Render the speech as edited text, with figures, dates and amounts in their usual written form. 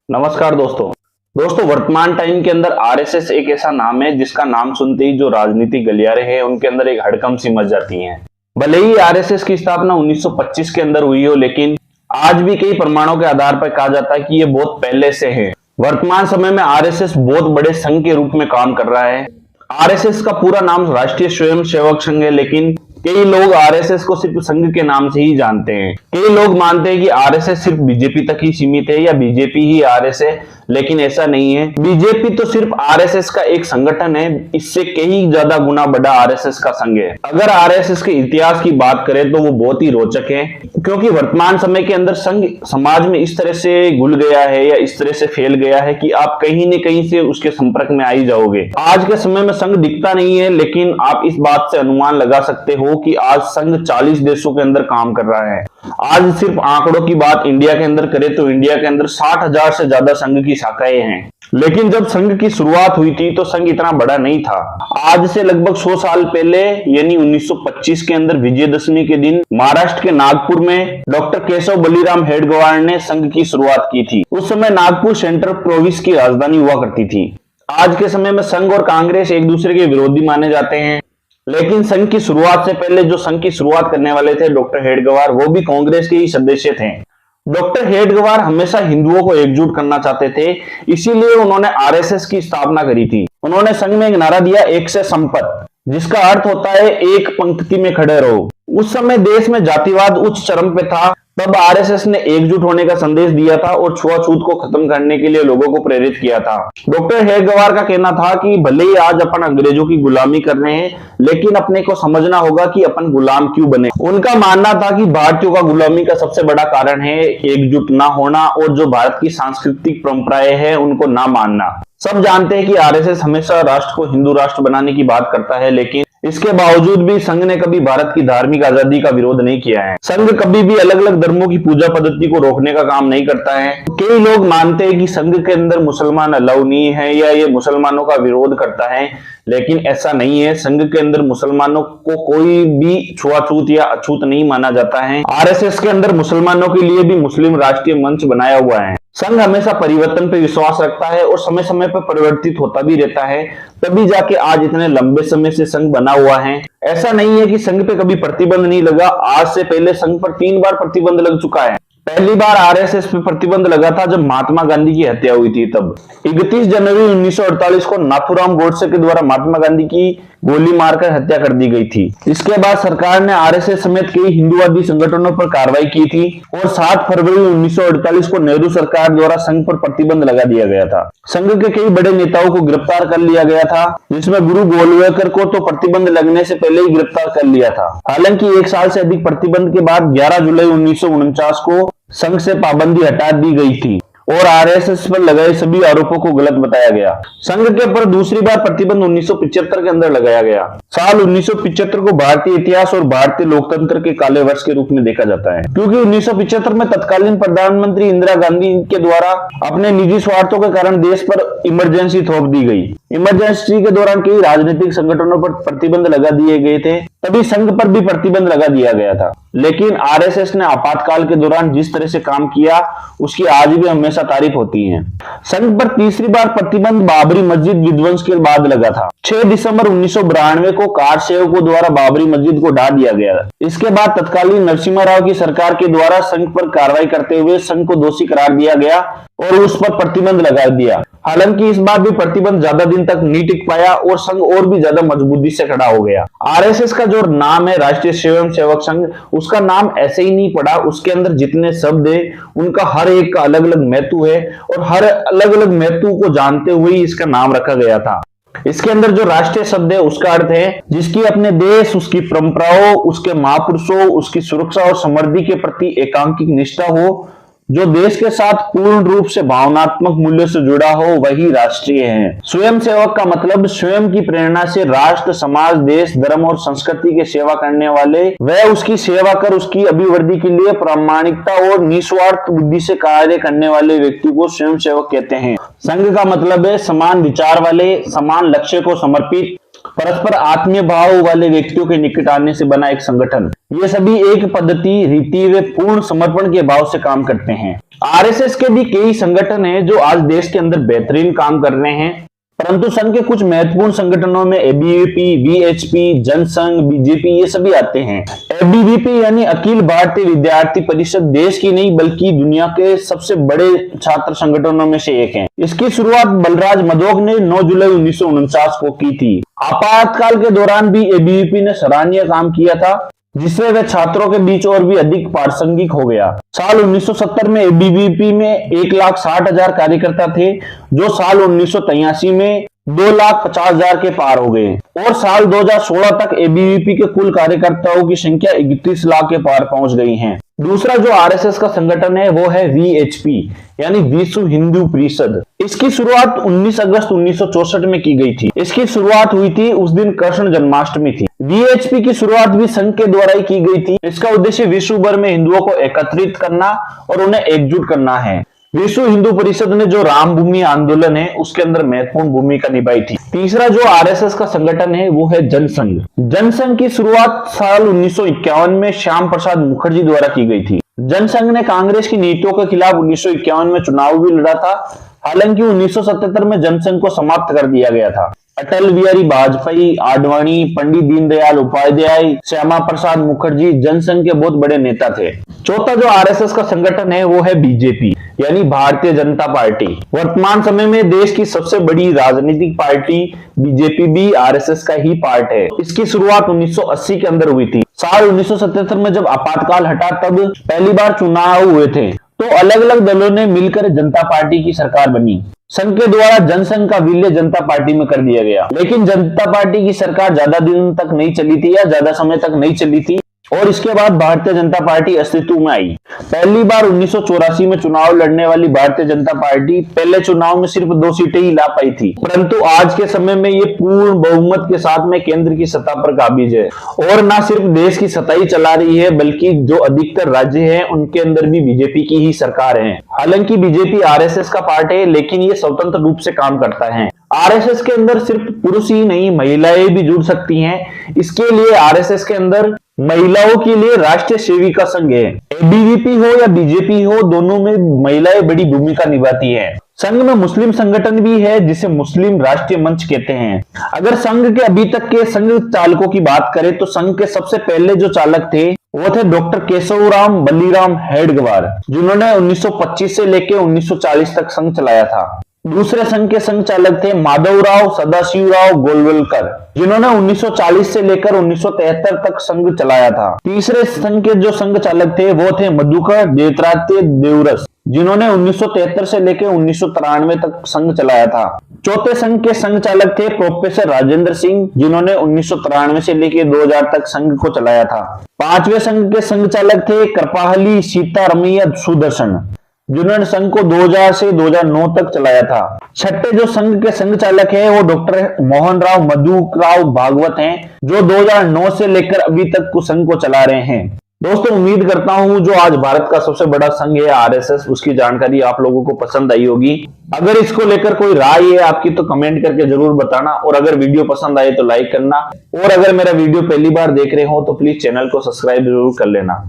नमस्कार दोस्तों वर्तमान टाइम के अंदर आरएसएस एक ऐसा नाम है जिसका नाम सुनते ही जो राजनीतिक गलियारे हैं उनके अंदर एक हड़कंप सी मच जाती है। भले ही आरएसएस की स्थापना 1925 के अंदर हुई हो, लेकिन आज भी कई प्रमाणों के आधार पर कहा जाता है कि ये बहुत पहले से है। वर्तमान समय में आरएसएस बहुत बड़े संघ के रूप में काम कर रहा है। आरएसएस का पूरा नाम राष्ट्रीय स्वयंसेवक संघ है, लेकिन कई लोग आरएसएस को सिर्फ संघ के नाम से ही जानते हैं। कई लोग मानते हैं कि आरएसएस सिर्फ बीजेपी तक ही सीमित है या बीजेपी ही आरएसएस है, लेकिन ऐसा नहीं है। बीजेपी तो सिर्फ आरएसएस का एक संगठन है, इससे कई ज्यादा गुना बड़ा आरएसएस का संघ है। अगर आरएसएस के इतिहास की बात करें तो वो बहुत ही रोचक है, क्योंकि वर्तमान समय के अंदर संघ समाज में इस तरह से घुल गया है या इस तरह से फैल गया है कि आप कहीं न कहीं से उसके संपर्क में आ ही जाओगे। आज के समय में संघ दिखता नहीं है, लेकिन आप इस बात से अनुमान लगा सकते हो कि आज संघ 40 देशों के अंदर काम कर रहा है। आज सिर्फ आंकड़ों की बात इंडिया के अंदर करें तो इंडिया के अंदर 60,000 से ज्यादा संघ की शाखाएं हैं। लेकिन जब संघ की शुरुआत हुई थी तो संघ इतना बड़ा नहीं था। आज से लगभग 100 साल पहले यानी 1925 के अंदर विजयदशमी के दिन महाराष्ट्र के नागपुर में डॉक्टर केशव बलीराम हेडगेवार ने संघ की शुरुआत की थी। उस समय नागपुर सेंट्रल प्रोविंस की राजधानी हुआ करती थी। आज के समय में संघ और कांग्रेस एक दूसरे के विरोधी माने जाते हैं, लेकिन संघ की शुरुआत से पहले जो संघ की शुरुआत करने वाले थे डॉक्टर हेडगेवार, वो भी कांग्रेस के ही सदस्य थे। डॉक्टर हेडगेवार हमेशा हिंदुओं को एकजुट करना चाहते थे, इसीलिए उन्होंने आरएसएस की स्थापना करी थी। उन्होंने संघ में एक नारा दिया, एक से संपत, जिसका अर्थ होता है एक पंक्ति में खड़े रहो। उस समय देश में जातिवाद उच्च चरम पे था, तब आरएसएस ने एकजुट होने का संदेश दिया था और छुआछूत को खत्म करने के लिए लोगों को प्रेरित किया था। डॉक्टर हेडगेवार का कहना था कि भले ही आज अपन अंग्रेजों की गुलामी कर रहे हैं, लेकिन अपने को समझना होगा कि अपन गुलाम क्यों बने। उनका मानना था कि भारतीयों का गुलामी का सबसे बड़ा कारण है एकजुट ना होना और जो भारत की सांस्कृतिक परंपराएं हैं उनको ना मानना। सब जानते हैं कि आरएसएस हमेशा राष्ट्र को हिंदू राष्ट्र बनाने की बात करता है, लेकिन इसके बावजूद भी संघ ने कभी भारत की धार्मिक आजादी का विरोध नहीं किया है। संघ कभी भी अलग अलग धर्मों की पूजा पद्धति को रोकने का काम नहीं करता है। कई लोग मानते हैं कि संघ के अंदर मुसलमान अलाउ नहीं है या ये मुसलमानों का विरोध करता है, लेकिन ऐसा नहीं है। संघ के अंदर मुसलमानों को कोई भी छुआछूत या अछूत नहीं माना जाता है। आरएसएस के अंदर मुसलमानों के लिए भी मुस्लिम राष्ट्रीय मंच बनाया हुआ है। संघ हमेशा परिवर्तन पर विश्वास रखता है और समय समय पर परिवर्तित होता भी रहता है, तभी जाके आज इतने लंबे समय से संघ बना हुआ है। ऐसा नहीं है कि संघ पे कभी प्रतिबंध नहीं लगा। आज से पहले संघ पर 3 बार प्रतिबंध लग चुका है। पहली बार आरएसएस पे प्रतिबंध लगा था जब महात्मा गांधी की हत्या हुई थी। तब 31 जनवरी 1948 को नाथूराम गोडसे के द्वारा महात्मा गांधी की गोली मारकर हत्या कर दी गई थी। इसके बाद सरकार ने आरएसएस समेत कई हिंदुवादी संगठनों पर कार्रवाई की थी और 7 फरवरी 1948 को नेहरू सरकार द्वारा संघ पर प्रतिबंध लगा दिया गया था। संघ के कई बड़े नेताओं को गिरफ्तार कर लिया गया था, जिसमें गुरु गोलवलकर को तो प्रतिबंध लगने से पहले ही गिरफ्तार कर लिया था। हालांकि 1 साल से अधिक प्रतिबंध के बाद 11 जुलाई 1949 को संघ से पाबंदी हटा दी गई थी और आरएसएस पर लगाए सभी आरोपों को गलत बताया गया। संघ के ऊपर दूसरी बार प्रतिबंध 1975 के अंदर लगाया गया। साल 1975 को भारतीय इतिहास और भारतीय लोकतंत्र के काले वर्ष के रूप में देखा जाता है, क्योंकि 1975 में तत्कालीन प्रधानमंत्री इंदिरा गांधी के द्वारा अपने निजी स्वार्थों के कारण देश पर इमरजेंसी थोप दी गई। इमरजेंसी के दौरान कई राजनीतिक संगठनों पर प्रतिबंध लगा दिए गए थे, तभी संघ पर भी प्रतिबंध लगा दिया गया था। लेकिन आरएसएस ने आपातकाल के दौरान जिस तरह से काम किया उसकी आज भी हमेशा तारीफ होती है। संघ पर तीसरी बार प्रतिबंध बाबरी मस्जिद विध्वंस के बाद लगा था। 6 दिसंबर 1992 को कार सेवकों द्वारा बाबरी मस्जिद को ढा दिया गया। इसके बाद तत्कालीन नरसिम्हा राव की सरकार के द्वारा संघ पर कार्रवाई करते हुए संघ को दोषी करार दिया गया और उस पर प्रतिबंध लगा दिया। हालांकि इस बार भी प्रतिबंध ज्यादा दिन तक नहीं टिक पाया और संघ और भी ज्यादा मजबूती से खड़ा हो गया। आरएसएस का जो नाम है राष्ट्रीय स्वयंसेवक संघ, उसका नाम ऐसे ही नहीं पड़ा। उसके अंदर जितने शब्द है उनका हर एक का अलग अलग महत्व है और हर अलग अलग महत्व को जानते हुए ही इसका नाम रखा गया था। इसके अंदर जो राष्ट्रीय शब्द है उसका अर्थ है जिसकी अपने देश, उसकी परंपराओं, उसके महापुरुषों, उसकी सुरक्षा और समृद्धि के प्रति एकांकिक निष्ठा हो, जो देश के साथ पूर्ण रूप से भावनात्मक मूल्यों से जुड़ा हो, वही राष्ट्रीय है। स्वयंसेवक का मतलब स्वयं की प्रेरणा से राष्ट्र, समाज, देश, धर्म और संस्कृति की सेवा करने वाले, वह उसकी सेवा कर उसकी अभिवृद्धि के लिए प्रामाणिकता और निस्वार्थ बुद्धि से कार्य करने वाले व्यक्ति को स्वयंसेवक कहते हैं। संघ का मतलब है समान विचार वाले, समान लक्ष्य को समर्पित, परस्पर आत्मीय भाव वाले व्यक्तियों के निकट आने से बना एक संगठन। ये सभी एक पद्धति, रीति व पूर्ण समर्पण के भाव से काम करते हैं। आरएसएस के भी कई संगठन हैं जो आज देश के अंदर बेहतरीन काम कर रहे हैं, परंतु संघ के कुछ महत्वपूर्ण संगठनों में एबीवीपी, वीएचपी, जनसंघ, बीजेपी ये सभी आते हैं। एबीवीपी यानी अखिल भारतीय विद्यार्थी परिषद देश की नहीं बल्कि दुनिया के सबसे बड़े छात्र संगठनों में से एक है। इसकी शुरुआत बलराज मधोक ने 9 जुलाई 1949 को की थी। आपातकाल के दौरान भी एबीवीपी ने सराहनीय काम किया था, जिससे वह छात्रों के बीच और भी अधिक प्रासंगिक हो गया। साल 1970 में एबीवीपी में 1,60,000 कार्यकर्ता थे, जो साल 1983 में 2,50,000 के पार हो गए और साल 2016 तक एबीवीपी के कुल कार्यकर्ताओं की संख्या 31 लाख के पार पहुंच गई है। दूसरा जो आरएसएस का संगठन है वो है वीएचपी यानी विश्व हिंदू परिषद। इसकी शुरुआत 19 अगस्त 1964 में की गई थी। इसकी शुरुआत हुई थी उस दिन कृष्ण जन्माष्टमी थी। वीएचपी की शुरुआत भी संघ के द्वारा ही की गई थी। इसका उद्देश्य विश्व भर में हिंदुओं को एकत्रित करना और उन्हें एकजुट करना है। विश्व हिंदू परिषद ने जो राम भूमि आंदोलन है उसके अंदर महत्वपूर्ण भूमिका निभाई थी। तीसरा जो आरएसएस का संगठन है वो है जनसंघ। जनसंघ की शुरुआत साल 1951 में श्याम प्रसाद मुखर्जी द्वारा की गई थी। जनसंघ ने कांग्रेस की नीतियों के खिलाफ 1951 में चुनाव भी लड़ा था। हालांकि 1977 में जनसंघ को समाप्त कर दिया गया था। अटल बिहारी वाजपेयी, आडवाणी, पंडित दीनदयाल उपाध्याय, श्यामा प्रसाद मुखर्जी जनसंघ के बहुत बड़े नेता थे। चौथा जो आरएसएस का संगठन है वो है बीजेपी यानी भारतीय जनता पार्टी। वर्तमान समय में देश की सबसे बड़ी राजनीतिक पार्टी बीजेपी भी आरएसएस का ही पार्ट है। इसकी शुरुआत 1980 के अंदर हुई थी। साल 1977 में जब आपातकाल हटा तब पहली बार चुनाव हुए थे, तो अलग अलग दलों ने मिलकर जनता पार्टी की सरकार बनी। संघ के द्वारा जनसंघ का विलय जनता पार्टी में कर दिया गया, लेकिन जनता पार्टी की सरकार ज्यादा दिन तक नहीं चली थी या ज्यादा समय तक नहीं चली थी और इसके बाद भारतीय जनता पार्टी अस्तित्व में आई। पहली बार 1984 में चुनाव लड़ने वाली भारतीय जनता पार्टी पहले चुनाव में सिर्फ 2 सीटें ही ला पाई थी, परंतु आज के समय में ये पूर्ण बहुमत के साथ में केंद्र की सत्ता पर काबिज है और न सिर्फ देश की सत्ता ही चला रही है बल्कि जो अधिकतर राज्य हैं उनके अंदर भी बीजेपी की ही सरकार है। हालांकि बीजेपी आरएसएस का पार्ट है, लेकिन ये स्वतंत्र रूप से काम करता है। आरएसएस के अंदर सिर्फ पुरुष ही नहीं महिलाएं भी जुड़ सकती हैं। इसके लिए आरएसएस के अंदर महिलाओं के लिए राष्ट्रीय सेविका संघ है। एबीवीपी हो या बीजेपी हो, दोनों में महिलाएं बड़ी भूमिका निभाती हैं। संघ में मुस्लिम संगठन भी है जिसे मुस्लिम राष्ट्रीय मंच कहते हैं। अगर संघ के अभी तक के संघ चालकों की बात करें तो संघ के सबसे पहले जो चालक थे वो थे डॉक्टर केशवराम बलीराम हेडगेवार, जिन्होंने 1925 से लेकर 1940 तक संघ चलाया था। दूसरे संघ के संघ चालक थे माधवराव सदाशिवराव गोलवलकर, जिन्होंने 1940 से लेकर 1973 तक संघ चलाया था। तीसरे संघ के जो संघ चालक थे वो थे मधुकर देवत्रात्य देवरस, जिन्होंने 1973 से लेकर 1993 तक संघ चलाया था। चौथे संघ के संघ चालक थे प्रोफेसर राजेंद्र सिंह, जिन्होंने 1993 से लेकर 2000 तक संघ को चलाया था। पांचवें संघ के संघ चालक थे कृपाली सीतारमैया सुदर्शन, जिन्होंने संघ को 2000 से 2009 तक चलाया था। छठे जो संघ के संघ चालक है वो डॉक्टर मोहन राव मधुराव भागवत हैं, जो 2009 से लेकर अभी तक को संघ को चला रहे हैं। दोस्तों, उम्मीद करता हूं जो आज भारत का सबसे बड़ा संघ है आरएसएस, उसकी जानकारी आप लोगों को पसंद आई होगी। अगर इसको लेकर कोई राय है आपकी तो कमेंट करके जरूर बताना, और अगर वीडियो पसंद आए तो लाइक करना, और अगर मेरा वीडियो पहली बार देख रहे हो तो प्लीज चैनल को सब्सक्राइब जरूर कर लेना।